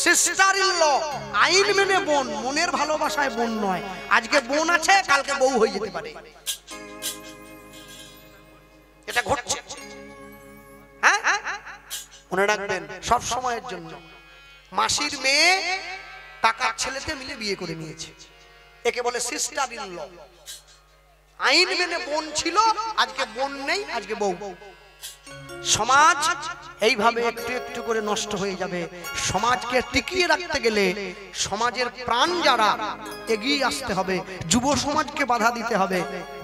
Sister in law, আইন মেনে বোন, মনের ভালোবাসায় বোন নয়। আজকে বোন আছে, কালকে বউ হয়ে যেতে পারে, এটা ঘটছে। হ্যাঁ, মনে রাখবেন সব সময়ের জন্য। মাসির মেয়ে কাকার ছেলেতে মিলে বিয়ে করে নিয়েছে, একে বলে সিস্টার ইন ল। আইন মেনে বোন ছিল, আজকে বোন নেই, আজকে বউ। সমাজ এইভাবে একটু একটু করে নষ্ট হয়ে যাবে। সমাজকে টিকিয়ে রাখতে গেলে সমাজের প্রাণ যারা, এগিয়ে আসতে হবে। যুব সমাজকে বাধা দিতে হবে,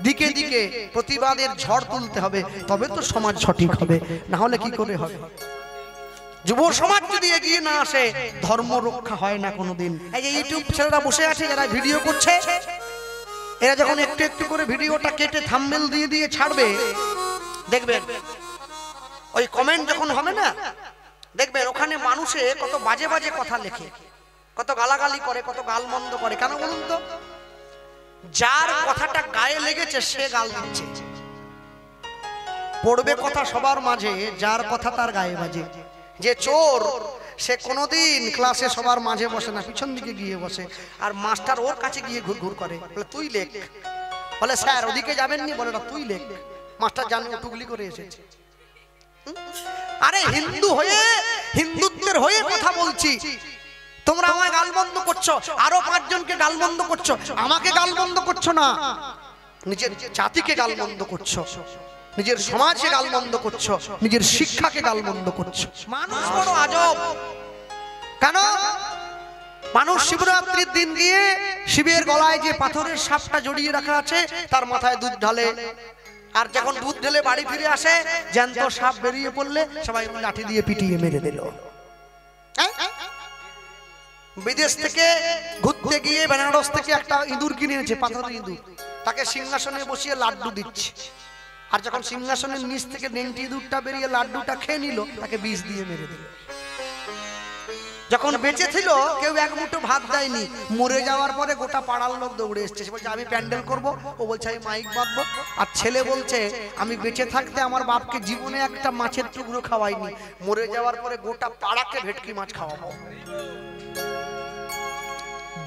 দিকে দিকে প্রতিবাদের ঝড় তুলতে হবে, তবে তো সমাজ সঠিক হবে। না হলে কি করে হবে? যুব সমাজ যদি এগিয়ে না আসে, ধর্ম রক্ষা হয় না কোনোদিন। এই যে ইউটিউব ছেলেরা বসে আছে, যারা ভিডিও করছে, এরা যখন একটু একটু করে ভিডিওটা কেটে থাম্বনেল দিয়ে দিয়ে ছাড়বে, দেখবেন ওই কমেন্ট যখন হবে না, দেখবেন ওখানে মানুষে কত বাজে বাজে কথা লেখে, কত গালাগালি করে, কত গালমন্দ করে। কেন বলুন তো? যার কথাটা গায়ে লেগেছে সে গাল দিচ্ছে। পড়বে কথা সবার মাঝে, যার কথা তার গায়ে বাজে। যে চোর, সে কোনোদিন ক্লাসে সবার মাঝে বসে না, পিছন দিকে গিয়ে বসে, আর মাস্টার ওর কাছে গিয়ে ঘুর ঘুর করে, বলে তুই লেখ। বলে স্যার ওদিকে যাবেননি, বলে না তুই লেখ। মাস্টার জানে ও টুকলি করে এসেছে। আরে হিন্দু হয়ে, হিন্দুত্বের হয়ে কথা বলছি, তোমরা আমায় গালমন্দ করছো, আরো 5 জনকে গালমন্দ করছো, আমাকে গালমন্দ করছো না, নিজের জাতিকে গালমন্দ করছো, নিজের সমাজকে গালমন্দ করছো, নিজের শিক্ষাকে গালমন্দ করছো। মানুষ বড় আজব। কেন? মানুষ শিবরাত্রির দিন গিয়ে শিবের গলায় যে পাথরের সাপটা জড়িয়ে রাখা আছে তার মাথায় দুধ ঢালে, আর যখন দুধ ঢেলে বাড়ি ফিরে আসে, জ্যান্ত সাপ বেরিয়ে পড়লে সবাই লাঠি দিয়ে পিটিয়ে মেরে দিল। বিদেশ থেকে ঘুরতে গিয়ে বেনারস থেকে একটা ইঁদুর কিনে এনেছে, পাথরের ইঁদুর, তাকে সিংহাসনে বসিয়ে লাড্ডু দিচ্ছে, আর যখন সিংহাসনের নিচ থেকে নেংটি ইঁদুরটা বেরিয়ে লাড্ডুটা খেয়ে নিল, তাকে বিষ দিয়ে মেরে দিল। যখন বেঁচে ছিল কেউ এক মুঠো ভাত দেয়নি, মরে যাওয়ার পরে গোটা পাড়ার লোক দৌড়ে এসছে। সে বলছে আমি প্যান্ডেল করব, ও বলছে আমি মাইক বাঁধবো, আর ছেলে বলছে আমি বেঁচে থাকতে আমার বাপকে জীবনে একটা মাছের টুকরো খাওয়াইনি, মরে যাওয়ার পরে গোটা পাড়াকে ভেটকি মাছ খাওয়াবো।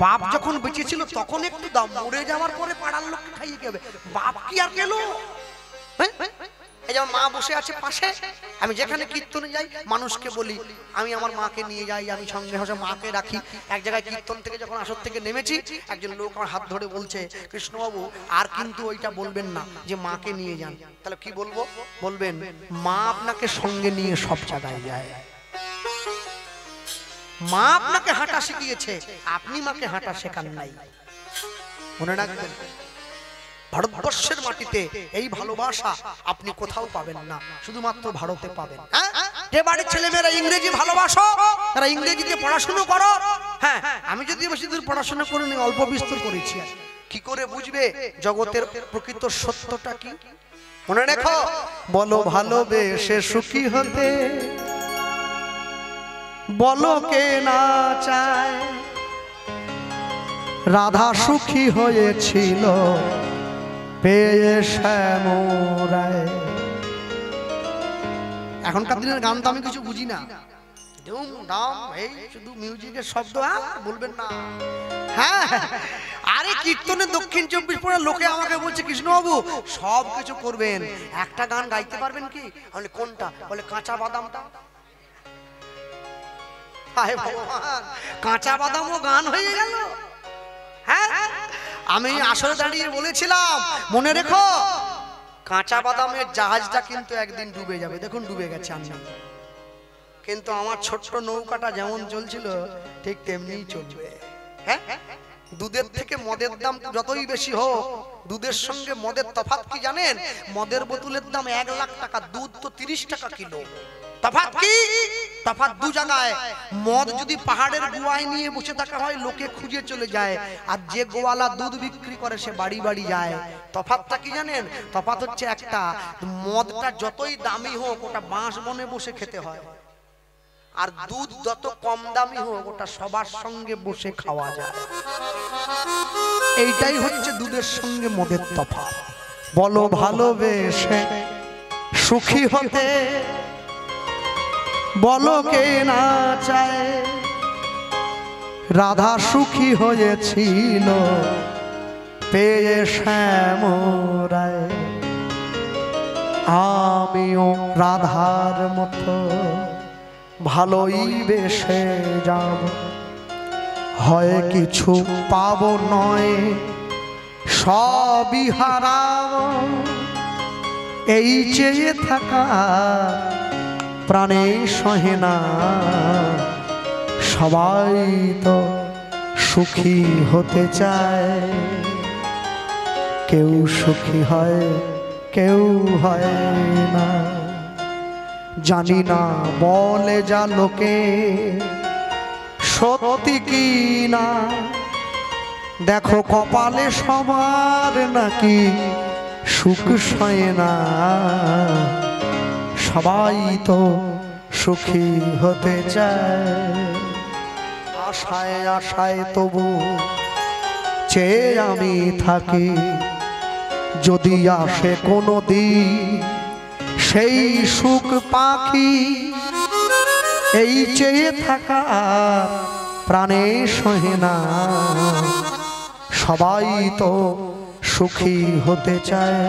বাপ যখন বেঁচে ছিল তখন একটু দাম, মরে যাওয়ার পরে পাড়ার লোককে খাইয়ে কি হবে? বাপ কি আর গেল? এই যেমন মা বসে আছে পাশে, আমি যেখানে কীর্তনে যাই মানুষকে বলি আমি আমার মাকে নিয়ে যাই, আমি সঙ্গে সঙ্গে মাকে রাখি। এক জায়গায় কীর্তন থেকে যখন আসর থেকে নেমেছি, একজন লোক আমার হাত ধরে বলছে, কৃষ্ণবাবু আর কিন্তু ওইটা বলবেন না যে মাকে নিয়ে যান। তাহলে কি বলবো? বলবেন মা আপনাকে সঙ্গে নিয়ে সব জায়গায় যায়, মা আপনাকে হাঁটা শিখিয়েছে, আপনি মাকে হাঁটা শেখান নাই। মনে রাখবেন, ভারতবর্ষের মাটিতে এই ভালোবাসা আপনি কোথাও পাবেন না, শুধুমাত্র ভারতে পাবেন। যে বাড়ির ছেলেমেয়েরা ইংরেজি ভালোবাসো, তারা ইংরেজিতে পড়াশোনা করো। হ্যাঁ, আমি যদি বেশি দূর পড়াশোনা করিনি, অল্প বিস্তর করেছি। কি করে বুঝবে জগতের প্রকৃত সত্যটা কি? মনে রেখো, বলো ভালোবেসে সুখী হতে, বলো কে না চায়। রাধা সুখী হয়েছিল পেয়ে শ্যামরায়। এখনকার দিনের গান তো আমি কিছু বুঝি না, ডুম ডাম এই শুধু মিউজিকের শব্দ, বলবেন না। হ্যাঁ, আরে কীর্তনে দক্ষিণ 24 পরগনার লোকে আমাকে বলছে কৃষ্ণবাবু সব কিছু করবেন, একটা গান গাইতে পারবেন কি? বলে কোনটা? বলে কাঁচা বাদামটা। হায় ভগবান, কাঁচা বাদামও গান হয়ে গেল। হ্যাঁ, আমি আসলে দাঁড়িয়ে বলেছিলাম মনে রেখো, কাঁচা বাদামের জাহাজটা কিন্তু একদিন ডুবে যাবে। দেখুন ডুবে গেছে, আমি কিন্তু আমার ছোট্ট নৌকাটা যেমন চলছিল ঠিক তেমনিই চলবে। হ্যাঁ, দুধের থেকে মদের দাম যতই বেশি হোক, দুধের সঙ্গে মদের তফাৎ কি জানেন? মদের বোতলের দাম 1 লাখ টাকা, দুধ তো 30 টাকা কিলো। তফাৎ কি? তফাৎ দু জায়গায়। মদ যদি পাহাড়ের গুয়ায় নিয়ে বসে থাকা হয় লোকে খুঁজে চলে যায়, আর যে গোয়ালা দুধ বিক্রি করে সে বাড়ি বাড়ি যায়। তফাৎটা কি জানেন? তফাৎ হচ্ছে একটা, মদটা যতই দামি হোক ওটা বাঁশ বনে বসে খেতে হয়, আর দুধ যত কম দামি হোক ওটা সবার সঙ্গে বসে খাওয়া যায়। এইটাই হচ্ছে দুধের সঙ্গে মদের তফাৎ। বলো ভালোবেসে সুখী হতে, বলো কে না চায়। রাধা সুখী হয়েছিল পেয়ে শ্যামরায়, আমিও রাধার মতো ভালোই বেসে যাব, হয় কিছু পাবো নয় সবই হারাবো, এই চেয়ে থাকা প্রাণে সহে না, সবাই তো সুখী হতে চায়, কেউ সুখী হয় কেউ হয় না, জানি না বলে যা লোকে সত্যি কি না, দেখো কপালে সবার নাকি সুখ সয় না, সবাই তো সুখী হতে চায়, আশায় আশায় তবু চেয়ে আমি থাকি, যদি আসে কোনো দিন সেই সুখ পাখি, এই চেয়ে থাকা প্রাণে সহে না, সবাই তো সুখী হতে চায়,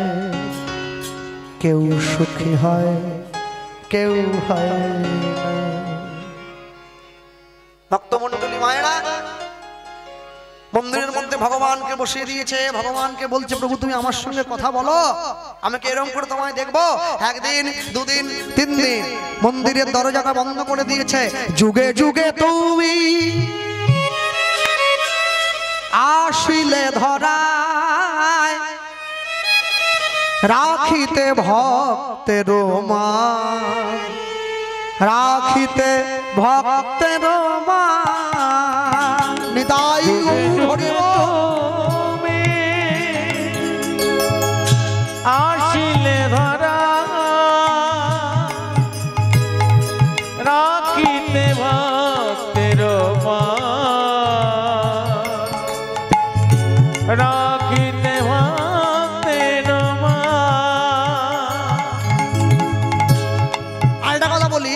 কেউ সুখী হয় কেউ হয় না। ভক্তমণ্ডলী মায়েরা, মন্দিরের মধ্যে ভগবানকে বসিয়ে দিয়েছে, ভগবানকে বলছে প্রভু তুমি আমার সঙ্গে কথা বলো, আমাকে এরকম করে তোমায় দেখবো, একদিন দুদিন তিন দিন মন্দিরের দরজাটা বন্ধ করে দিয়েছে, যুগে যুগে তুমি আসিলে ধরায়, রাখিতে ভক্তের মান, রাখিতে ভক্তের মান, নিতাই হরিব আসিলে ধরা, রাখিতে ভক্তের মান, রাখিতে ভক্তের মান। আরেকটা কথা বলি,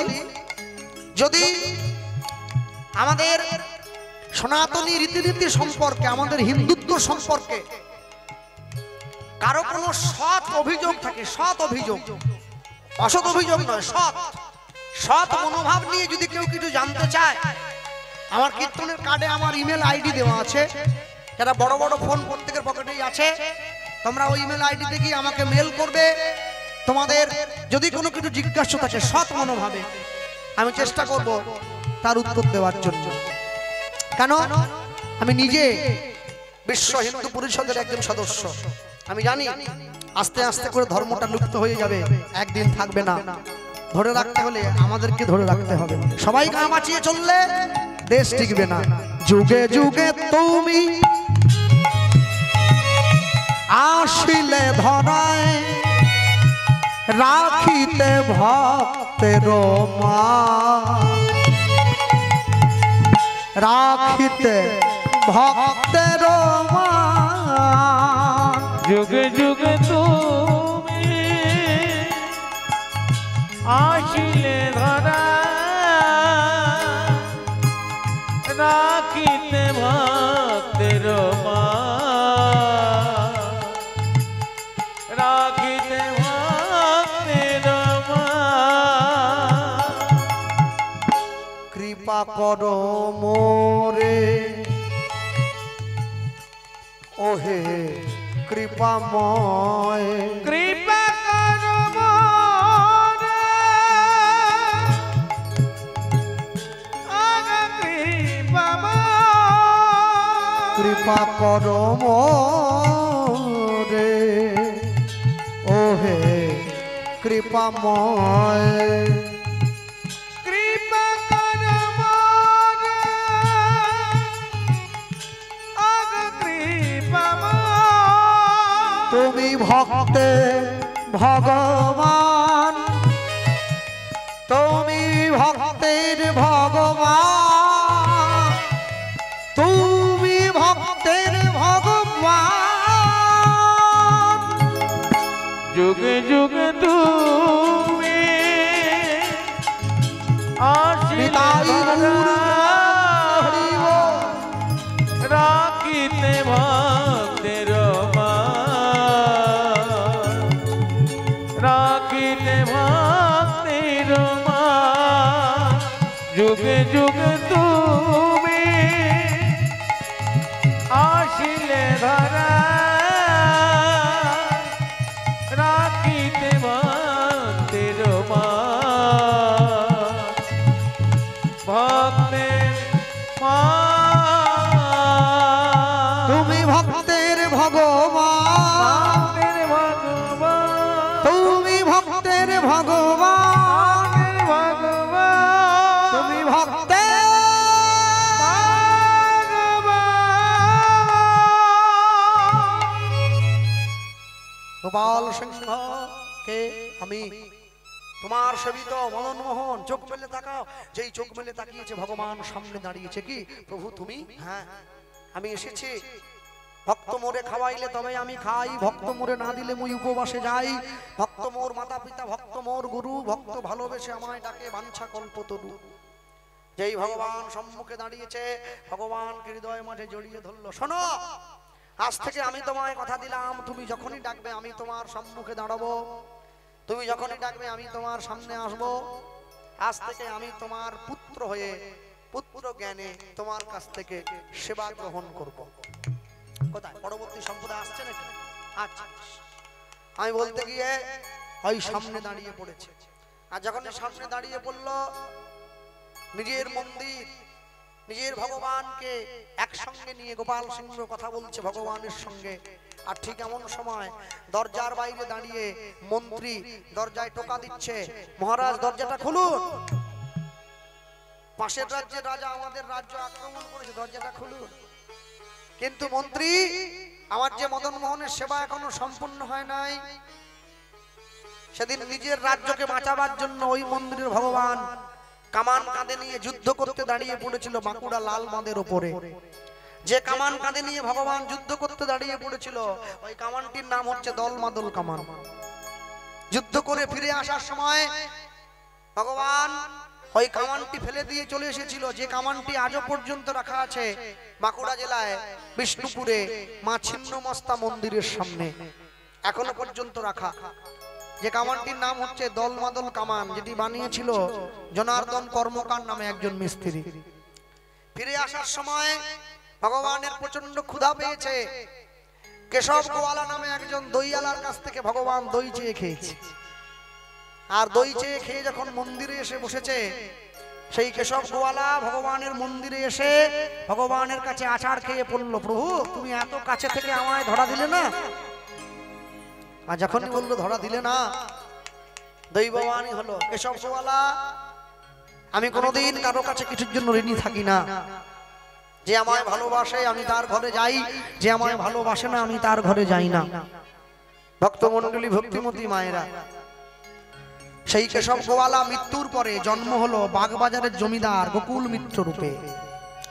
যদি আমাদের সনাতনী রীতিনীতি সম্পর্কে, আমাদের হিন্দুত্ব সম্পর্কে কারো কোনো সৎ অভিযোগ থাকে, সৎ অভিযোগ, অসৎ অভিযোগ নয়, সৎ সৎ মনোভাব নিয়ে যদি কেউ কিছু জানতে চায়, আমার কীর্তনের কার্ডে আমার ইমেল আইডি দেওয়া আছে, যারা বড় বড় ফোন প্রত্যেকের পকেটেই আছে, তোমরা ওই ইমেল আইডিতে গিয়ে আমাকে মেল করবে, তোমাদের যদি কোনো কিছু জিজ্ঞাসা থাকে সৎ মনোভাবে, আমি চেষ্টা করব তার উত্তর দেওয়ার জন্য। কেন? আমি নিজে বিশ্ব হিন্দু পরিষদের একজন সদস্য, আমি জানি আস্তে আস্তে করে ধর্মটা লুপ্ত হয়ে যাবে, একদিন থাকবে না, ধরে রাখতে হলে আমাদেরকে ধরে রাখতে হবে, সবাই গা বাঁচিয়ে চললে দেশ টিকবে না। যুগে যুগে তুমি আসিলে ধরায়, রাখিতে ভক্তের মান, রাখিতে ভক্তের মান, যুগে যুগে তুমি আসিলে ধরা, রাখিতে ভক্তের মান, রাখিতে ভক্তের মান। কৃপা করো মোরে ওহে কৃপাময়, কৃপা করো মোরে, আগা কৃপাময়, কৃপা করো মোরে ওহে কৃপাময়, কৃপা করো মোরে, আগা কৃপাময়, তুমি ভক্তে ভগবান, তুমি ভক্তের ভগবান, তুমি ভক্তের ভগবান, যুগে যুগে তুমি আসিলে নিতাই ধরা, গৌর হরি বল। গোপাল সিংহ কে? আমি তোমার সেবিত মদন মোহন। চোখ মেলে তাকাও। যেই চোখ মেলে তাকিয়েছে ভগবান সামনে দাঁড়িয়েছে। কি প্রভু তুমি? হ্যাঁ আমি এসেছি। ভক্ত মোরে খাওয়াইলে তবে আমি খাই, ভক্ত মোরে না দিলে মুই উপবাসে যাই। ভক্ত মোর মাতা পিতা, ভক্ত মোর গুরু, ভক্ত ভালোবেসে আমায় ডাকে বাঞ্ছা কল্পতরু। যেই ভগবান সম্মুখে দাঁড়িয়েছে ভগবানকে হৃদয় মাঝে জড়িয়ে ধরলো। শোনো, আজ থেকে আমি তোমায় কথা দিলাম, তুমি যখনই ডাকবে আমি তোমার সম্মুখে দাঁড়াবো, তুমি যখনই ডাকবে আমি তোমার সামনে আসব। আজ থেকে আমি তোমার পুত্র হয়ে পুত্র জ্ঞানে তোমার কাছ থেকে সেবা গ্রহণ করব। কোথায় পরবর্তী সম্প্রদায় আসছে নাকি? আচ্ছা, আমি বলতে গিয়ে ওই সামনে দাঁড়িয়ে পড়েছে। আর যখন সামনে দাঁড়িয়ে পড়লো, নিজের মন্দির নিজের ভগবানকে একসঙ্গে নিয়ে গোপাল সিংহ কথা বলছে ভগবানের সঙ্গে। আর ঠিক এমন সময় দরজার বাইরে দাঁড়িয়ে মন্ত্রী দরজায় টোকা দিচ্ছে, মহারাজ দরজাটা খুলুন, পাশের রাজ্যের রাজা আমাদের রাজ্য আক্রমণ করেছে, দরজাটা খুলুন। কিন্তু মন্ত্রী, আমার যে মদন মোহনের সেবা এখনো সম্পূর্ণ হয় নাই। সেদিন নিজের রাজ্যকে বাঁচাবার জন্য ওই মন্দিরের ভগবান কামান কাঁধে নিয়ে যুদ্ধ করতে দাঁড়িয়ে পড়েছিল বাঁকুড়া লাল মাদের উপরে। যে কামান কাঁধে নিয়ে ভগবান যুদ্ধ করতে দাঁড়িয়ে পড়েছিল ওই কামানটির নাম হচ্ছে দলমাদল কামান। যুদ্ধ করে ফিরে আসার সময় ভগবান ওই কামানটি ফেলে দিয়ে চলে এসেছিল, যে কামানটি আজও পর্যন্ত রাখা আছে বাঁকুড়া জেলায় বিষ্ণুপুরে মা ছিন্নমস্তা মন্দিরের সামনে, এখনো পর্যন্ত রাখা। যে কামানটির নাম হচ্ছে দলমাদল কামান, যেটি বানিয়েছিল জনার্দন কর্মকার নামে একজন মিস্ত্রি। ফিরে আসার সময় ভগবানের প্রচন্ড ক্ষুধা পেয়েছে। কেশব গোয়ালা নামে একজন দইয়ালার কাছ থেকে ভগবান দই চেয়ে খেয়েছে। আর দই চেয়ে খেয়ে যখন মন্দিরে এসে বসেছে, সেই কেশব গোয়ালা ভগবানের মন্দিরে এসে ভগবানের কাছে আচার খেয়ে পড়ল, প্রভু তুমি এত কাছে থেকে আমায় ধরা দিলে না। আর যখনই বললো ধরা দিলে না, দৈববাণী হলো, কেশব গোয়ালা আমি কোনোদিন কারো কাছে কিছুর জন্য ঋণী থাকি না। যে আমায় ভালোবাসে আমি তার ঘরে যাই, যে আমায় ভালোবাসে না আমি তার ঘরে যাই না। ভক্তমণ্ডলী, ভক্তিমতী মায়েরা, সেই কেশব গোয়ালা মৃত্যুর পরে জন্ম হলো বাগবাজারের জমিদার গোকুল মিত্র রূপে।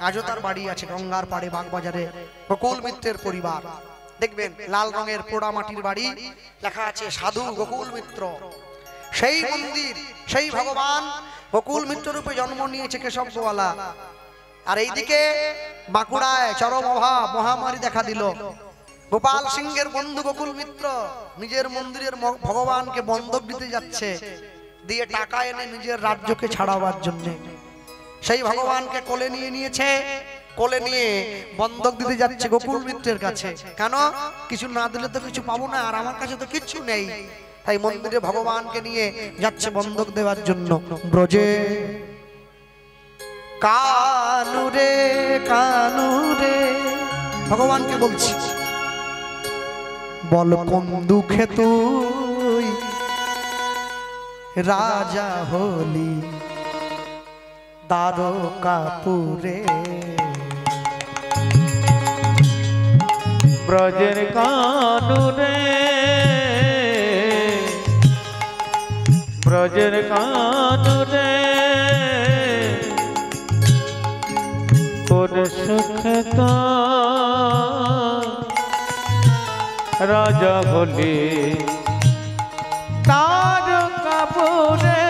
আজও তার বাড়ি আছে গঙ্গার পাড়ে বাগবাজারে, গোকুল মিত্রের পরিবার। দেখবেন লাল রঙের পোড়া মাটির বাড়ি, লেখা আছে সাধু গোকুল মিত্র। সেই মন্দির, সেই ভগবান গোকুল মিত্র রূপে জন্ম নিয়েছে কেশব গোয়ালা। আর এইদিকে বাঁকুড়ায় চরম অভাব, মহামারী দেখা দিল। গোপাল সিংহের বন্ধু গোকুল মিত্র নিজের মন্দিরের ভগবানকে বন্ধক দিতে যাচ্ছে, দিয়ে টাকা এনে নিজের রাজ্যকে ছাড়াবার জন্য। সেই ভগবানকে কোলে নিয়ে নিয়েছে, কোলে নিয়ে বন্ধক দিতে যাচ্ছে গোকুল মিত্রের কাছে। কেন? কিছু না দিলে তো কিছু পাবো না, আর আমার কাছে তো কিচ্ছু নেই। তাই মন্দিরে ভগবানকে নিয়ে যাচ্ছে বন্ধক দেওয়ার জন্য। ব্রজে কানুরে কানুরে ভগবানকে বলছি, বল কোন দুঃখে তুই রাজা হলি দ্বারকাপুরে। ব্রজের কানুরে, ব্রজের কানুরে কোন সুখে রাজা হলি দ্বারকাপুরে।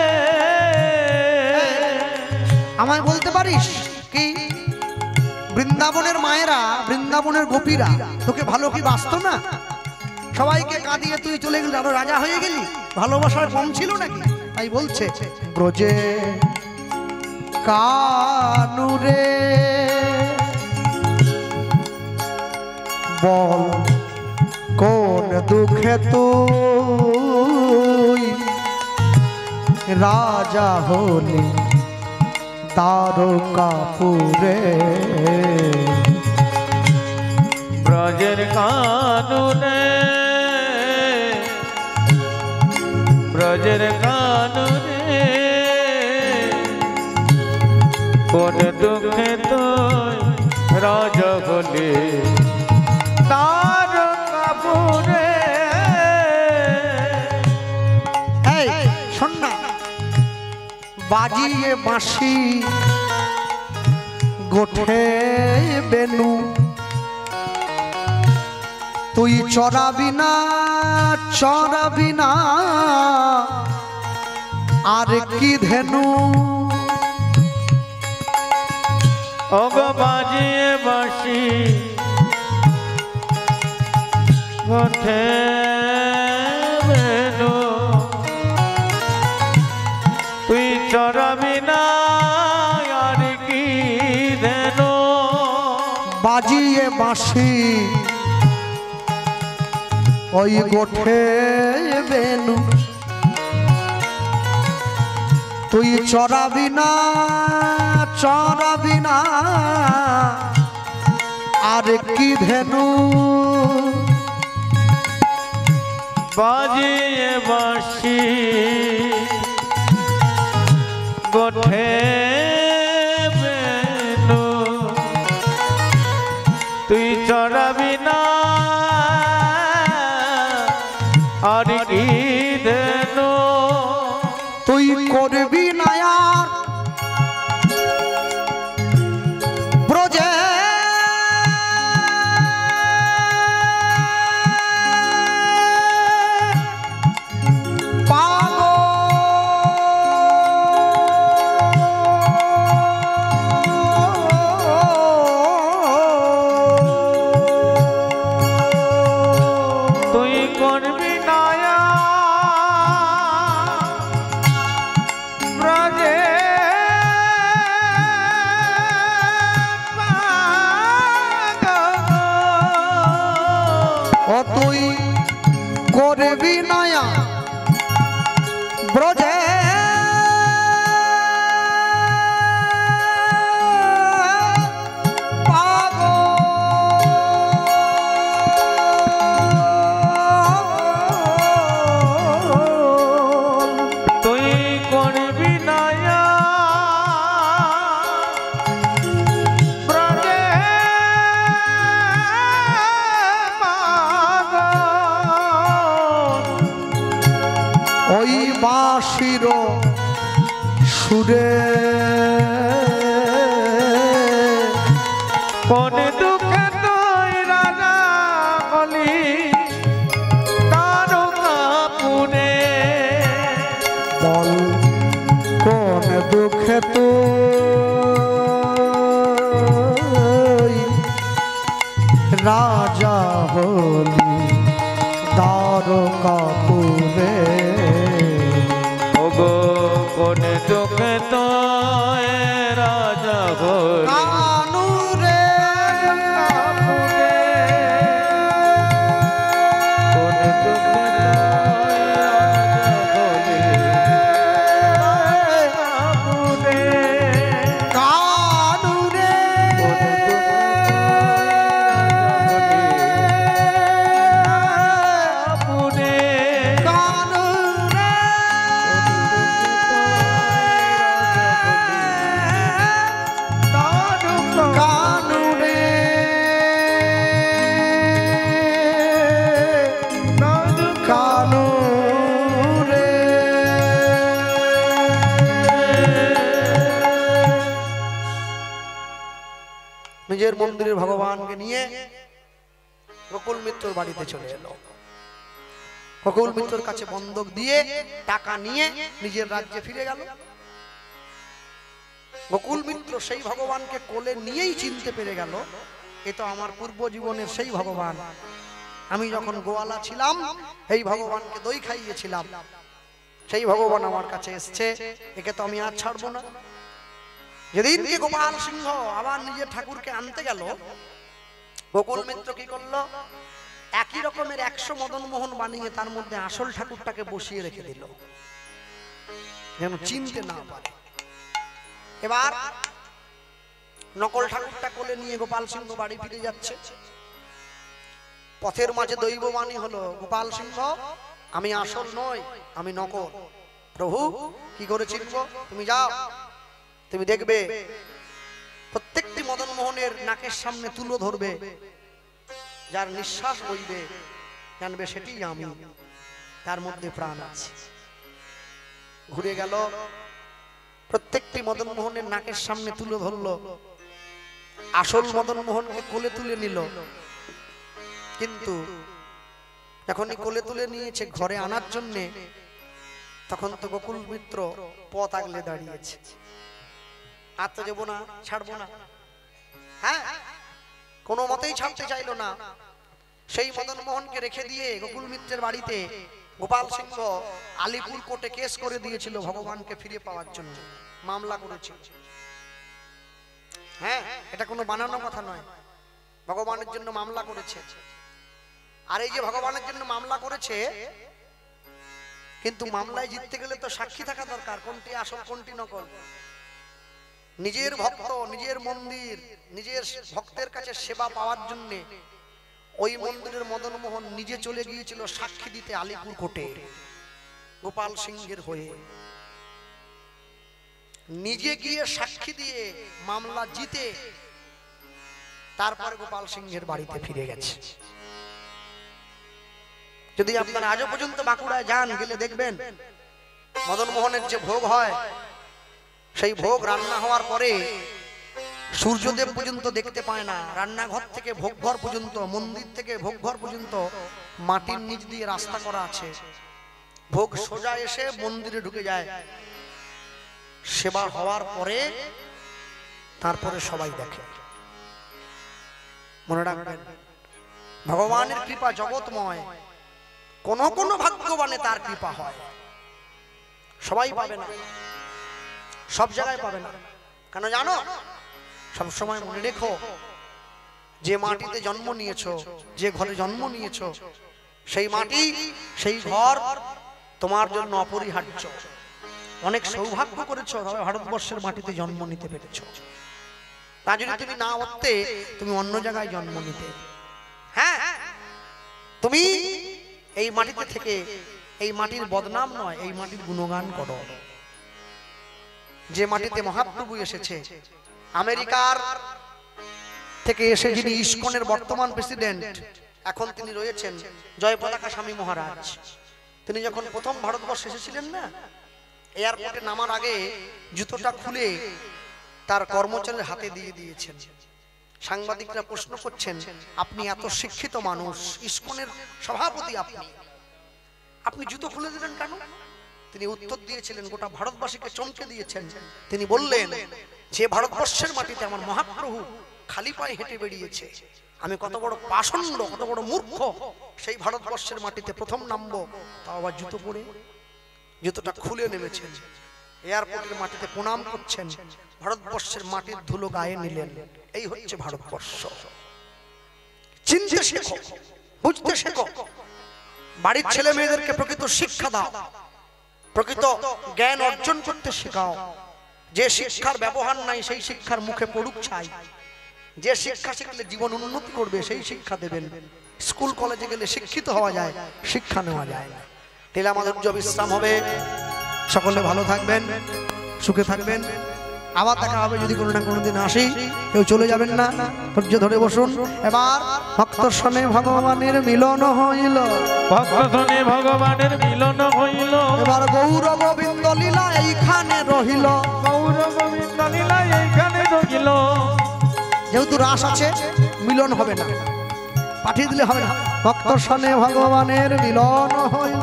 আমায় বলতে পারিস কি বৃন্দাবনের মায়েরা, বৃন্দাবনের গোপীরা তোকে ভালো কি বাসতো না? সবাইকে কাঁদিয়ে তুই চলে গেলি, আরো রাজা হয়ে গেলি, ভালোবাসার কম ছিল নাকি? তাই বলছে ব্রজে কানুরে বল কোন দুঃখে তুই রাজা হলি দ্বারকাপুরে। ব্রজের কানুনে, ব্রজের কানুনে কোন দুঃখে তুই রাজা হলি দ্বারকাপুরে। বাজিয়ে বাঁশি গোঠে বেনু তুই চড়াবি না আর কি ধেনু ওগো বাজিয়ে বাঁশি গোঠে বেনু তুই চড়াবি না আর কি ধেনু বাজিয়ে বাঁশি ওই গোঠে বেনু তুই চড়াবি না আর কি ধেনু বাজিয়ে বাঁশি গোঠে বেনু তুই চড়াবি না আর কি ধেনু তুই করবি না আর ব্রজে তুই করবি নয়া ব্রজে তুই করবি নয়া ওই বাঁশির সুরে কোন দুঃখে তুই রাজা হলি তারকাপুরে বল কোন দুঃখে তুই রাজা হলি তারকাপুরে ওগো কোন দুঃখে তুই রাজা হলি কানুরে কোন দুঃখে তুই রাজা হলি কানুরে কোন দুঃখে নিজের মন্দিরের ভগবানকে নিয়ে গোকুল মিত্রর বাড়িতে চলে এলো। গোকুল মিত্রর কাছে বন্ধক দিয়ে টাকা নিয়ে নিজের রাজ্যে ফিরে গেল। গোকুল মিত্র সেই ভগবানকে কোলে নিয়েই চিনতে পেরে গেল, এ তো আমার পূর্ব জীবনের সেই ভগবান। আমি যখন গোয়ালা ছিলাম এই ভগবানকে দই খাইয়েছিলাম, সেই ভগবান আমার কাছে এসছে, একে তো আমি আর ছাড়বো না। যেদিনকে গোপাল সিংহ আবার নিজের ঠাকুরকে আনতে গেল, গোকুল মিত্র কি করলো, একই রকমের 100 মদন মোহন বানিয়ে তার মধ্যে আসল ঠাকুরটাকে বসিয়ে রেখে দিল, যেন চিনতে না পারে। এবার নকল ঠাকুরটা কোলে নিয়ে গোপাল সিংহ বাড়ি ফিরে যাচ্ছে। পথের মাঝে দৈববাণী হলো, গোপাল সিংহ আমি আসল নই, আমি নকল। প্রভু কি করে চিনবো? তুমি যাও, তুমি দেখবে প্রত্যেকটি মদন মোহনের নাকের সামনে তুলো ধরবে, যার নিঃশ্বাস বইবে জানবে সেটি আমি, তার মধ্যে প্রাণ আছে। ঘুরে গেল, প্রত্যেকটি মদন মোহনের নাকের সামনে তুলে ধরলো, আসল মদন মোহনকে কোলে তুলে নিল। কিন্তু যখনই কোলে তুলে নিয়েছে ঘরে আনার জন্যে, তখন তো গোকুল মিত্র পথ আগলে দাঁড়িয়েছে, আর তো যাবো না, ছাড়বো না, হ্যাঁ কোনো মতেই ছাড়তে চাইলো না। সেই মদন মোহনকে রেখে দিয়ে গোকুল মিত্রের বাড়িতে গোপাল সিংহ আলিপুর কোর্টে কেস করে দিয়েছিল ভগবানকে ফিরে পাওয়ার জন্য, মামলা করেছিল। হ্যাঁ, এটা কোনো বানানো কথা নয়, ভগবানের জন্য মামলা করেছে। আর এই যে ভগবানের জন্য মামলা করেছে, কিন্তু মামলায় জিততে গেলে তো সাক্ষী থাকা দরকার, কোনটি আসল কোনটি নকল। নিজের ভক্ত, নিজের মন্দির, নিজের ভক্তের কাছে সেবা পাওয়ার জন্য ওই মন্দিরের মদন মোহন নিজে চলে গিয়েছিল সাক্ষী দিতে আলিপুর কোর্টে গোপাল সিংহের হয়ে। নিজে গিয়ে সাক্ষী দিয়ে মামলা জিতে তারপর গোপাল সিংহের বাড়িতে ফিরে গেছে। যদি আপনারা আজও পর্যন্ত বাঁকুড়ায় যান, গেলে দেখবেন মদন মোহনের যে ভোগ হয়, সেই ভোগ রান্না হওয়ার পরে সূর্যদেব পর্যন্ত দেখতে পায় না। রান্নাঘর থেকে ভোগঘর পর্যন্ত, মন্দির থেকে ভোগঘর পর্যন্ত মাটির নিচ দিয়ে রাস্তা করা আছে। ভোগ সোজা এসে মন্দিরে ঢুকে যায়, সেবা হওয়ার পরে তারপরে সবাই দেখে। মনে রাখবেন, ভগবানের কৃপা জগৎময়, কোন কোন ভাগ্যবানে তার কৃপা হয়, সবাই পাবে না, সব জায়গায় পাবে না। কেন জানো? সব সময় মনে রেখো, যে মাটিতে জন্ম নিয়েছো, যে ঘরে জন্ম নিয়েছো, সেই মাটি, সেই ঘর তোমার জন্য অপরিহার্য। অনেক সৌভাগ্য করেছো, তবে ভারতবর্ষের মাটিতে জন্ম নিতে পেরেছো। তা যদি তুমি না হতে, তুমি অন্য জায়গায় জন্ম নিতে। হ্যাঁ, তুমি এই মাটিতে থেকে এই মাটির বদনাম নয়, এই মাটির গুণগান করো। যে মাটিতে মহাপ্রভু এসেছে, আমেরিকার থেকে এসে যিনি ইস্কনের বর্তমান প্রেসিডেন্ট, এখন তিনি রয়েছেন জয় পতাকা স্বামী মহারাজ। তিনি যখন প্রথম ভারতবর্ষে এসেছিলেন না, এয়ারপোর্টে নামার আগে জুতোটা খুলে তার কর্মচারীর হাতে দিয়ে দিয়েছেন। সাংবাদিকরা প্রশ্ন করছেন, আপনি এত শিক্ষিত মানুষ, ইস্কনের সভাপতি, আপনি জুতো খুলে দিলেন কেন? তিনি উত্তর দিয়েছিলেন, গোটা ভারতবাসীকে চমকে দিয়েছেন। তিনি বললেন, যে ভারতবর্ষের মাটিতে আমার মহাপ্রভু খালি পায়ে হেঁটে বেরিয়েছে, আমি কত বড় পাষণ্ড, কত বড় মূর্খ, সেই ভারতবর্ষের মাটিতে প্রথম নামবো, তাও আবার জুতো পরে। জুতোটা খুলে নেমেছেন, এয়ারপোর্টের মাটিতে প্রণাম করছেন, ভারতবর্ষের মাটির ধুলো গায়ে নিলেন। এই হচ্ছে ভারতবর্ষ। চিনতে শেখো, বুঝতে শেখো, বাড়ির ছেলে মেয়েদেরকে প্রকৃত শিক্ষা দাও, প্রকৃত জ্ঞান অর্জন করতে শেখাও। যে শিক্ষার ব্যবহার নাই, সেই শিক্ষার মুখে পড়ুক ছাই। যে শিক্ষা শিখলে জীবন উন্নতি করবে, সেই শিক্ষা দেবেন। স্কুল কলেজে গেলে শিক্ষিত হওয়া যায়, শিক্ষা নেওয়া যায় না। তাহলে আমাদের বিশ্রাম হবে। সকলে ভালো থাকবেন, সুখে থাকবেন। আবার দেখা হবে যদি কোনো না কোনো দিন আসি। কেউ চলে যাবেন না, ধৈর্য ধরে বসুন। এবার ভক্ত সনে ভগবানের মিলন হইল, ভক্ত সনে ভগবানের মিলন হইল। এবার গৌর গোবিন্দ লীলা এইখানে রহিল, গৌর গোবিন্দ লীলা এইখানে রহিল। যেহেতু রাস আছে, মিলন হবে না, পাঠিয়ে দিলে হবে না। ভক্ত সনে ভগবানের মিলন হইল,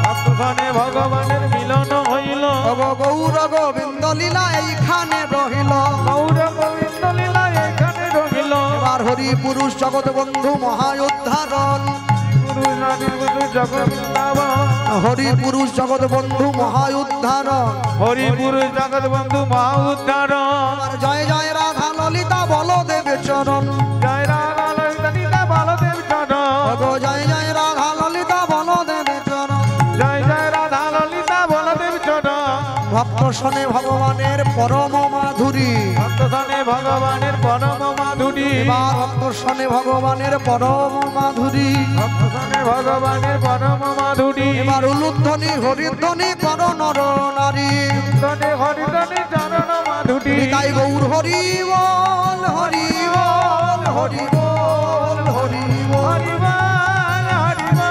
ভক্ত সনে ভগবানের মিলন হইল। গৌর গোবিন্দ লীলা এইখানে রহিল, গৌর গোবিন্দ লীলা এইখানে রহিল। এবার হরি পুরুষ জগৎ বন্ধু মহাউদ্ধারণ, হরি পুরুষ জগৎ বন্ধু মহাউদ্ধারণ, হরি পুরুষ জগৎ বন্ধু মহাউদ্ধারণ। জয় জয় রাধা ললিতা বলদেব চরণ, জয় রাধা ললিতা বলদেব চরণ। জয় জয় রাধা ললিতা বলদেব চরণ, জয় জয় রাধা ললিতা বলদেব চরণ। ভক্ত শোনে ভগবানের পরম মাধুরী, ভক্ত শোনে ভগবানের পরম মাধুরী। এবার ভক্ত শোনে ভগবানের পরম মাধুরী, ভক্ত শোনে ভগবানের পরম মাধুরী। এবার উলুধ্বনি হরিধ্বনি কর নর নারী, ধনে হরিধনে চরণ মাধুরী। তাই গৌর হরি বল, হরি বল, হরি বল, হরি বল। হরি বল, হরি বল,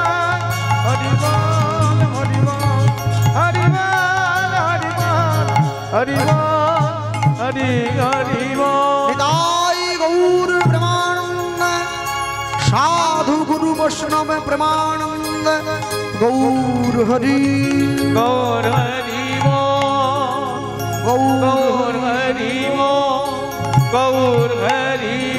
হরি বল, হরি বল, হরি বল, হরি বল, হরি বল। হরি হরি বল নিতাই গৌর প্রেমানন্দ সাধু গুরু বৈষ্ণব প্রেমানন্দ গৌর হরি গৌর হরি বল গৌর গৌর হরি বল গৌর হরি